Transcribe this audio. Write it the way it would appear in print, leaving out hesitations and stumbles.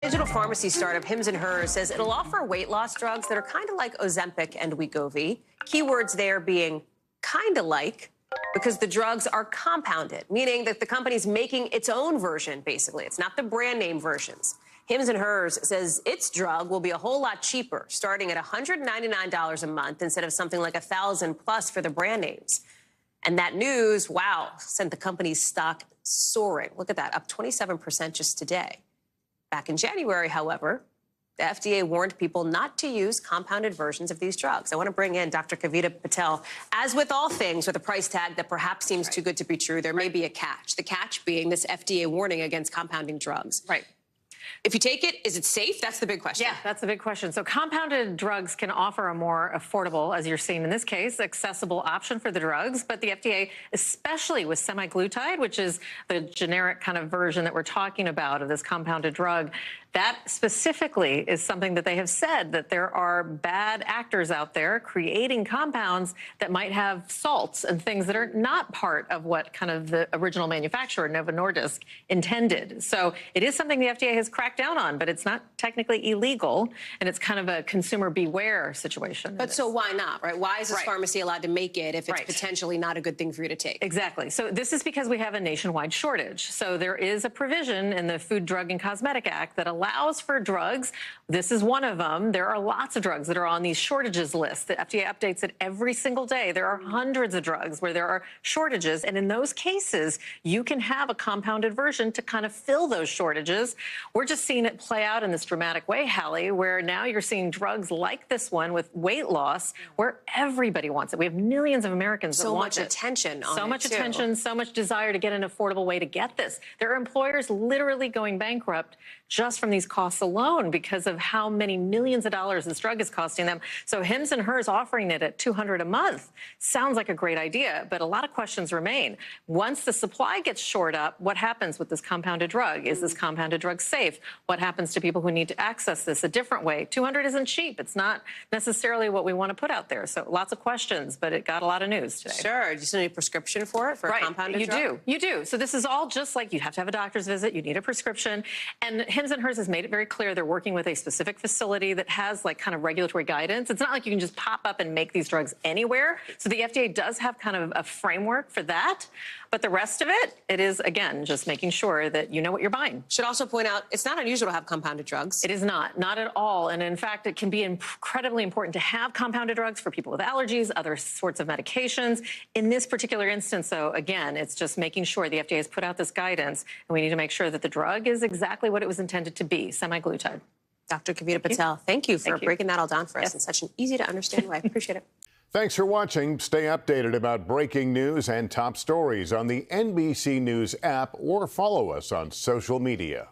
Digital pharmacy startup Hims & Hers says it'll offer weight loss drugs that are kind of like Ozempic and Wegovy. Keywords there being kind of like, because the drugs are compounded, meaning that the company's making its own version, basically. It's not the brand name versions. Hims & Hers says its drug will be a whole lot cheaper, starting at $199 a month instead of something like $1,000 plus for the brand names. And that news, wow, sent the company's stock soaring. Look at that, up 27% just today. Back in January, however, the FDA warned people not to use compounded versions of these drugs. I want to bring in Dr. Kavita Patel. As with all things with a price tag that perhaps seems too good to be true, there may be a catch. The catch being this FDA warning against compounding drugs. Right. If you take it, is it safe? That's the big question. Yeah, that's the big question. So compounded drugs can offer a more affordable, as you're seeing in this case, accessible option for the drugs. But the FDA, especially with semaglutide, which is the generic kind of version that we're talking about of this compounded drug, that specifically is something that they have said, that there are bad actors out there creating compounds that might have salts and things that are not part of what kind of the original manufacturer, Novo Nordisk, intended. So it is something the FDA has cracked down on, but it's not technically illegal, and it's kind of a consumer beware situation. But so why not, right? Why is this pharmacy allowed to make it if it's potentially not a good thing for you to take? Exactly. So this is because we have a nationwide shortage. So there is a provision in the Food, Drug, and Cosmetic Act that allows for drugs. This is one of them. There are lots of drugs that are on these shortages lists. The FDA updates it every single day. There are hundreds of drugs where there are shortages, and in those cases, you can have a compounded version to kind of fill those shortages. We're just seeing it play out in this dramatic way, Hallie, where now you're seeing drugs like this one with weight loss, where everybody wants it. We have millions of Americans that want it. So much attention on it, so much attention, so much desire to get an affordable way to get this. There are employers literally going bankrupt just from these costs alone because of how many millions of dollars this drug is costing them. So Hims & Hers offering it at $200 a month sounds like a great idea, but a lot of questions remain. Once the supply gets shored up, what happens with this compounded drug? Is this compounded drug safe? What happens to people who need to access this a different way? $200 isn't cheap. It's not necessarily what we want to put out there. So lots of questions, but it got a lot of news today. Sure. Do you still need a prescription for it, for a compounded drug? You do. So this is all just like you have to have a doctor's visit. You need a prescription. And Hims & Hers has made it very clear they're working with a specific facility that has like kind of regulatory guidance. It's not like you can just pop up and make these drugs anywhere. So the FDA does have kind of a framework for that. But the rest of it, it is, again, just making sure that you know what you're buying. Should also point out, it's not unusual to have compounded drugs. It is not at all. And in fact, it can be incredibly important to have compounded drugs for people with allergies, other sorts of medications. In this particular instance, though, again, it's just making sure the FDA has put out this guidance, and we need to make sure that the drug is exactly what it was intended to be, semaglutide. Dr. Kavita Patel, thank you for breaking that all down for us in such an easy to understand way. I appreciate it. Thanks for watching. Stay updated about breaking news and top stories on the NBC News app or follow us on social media.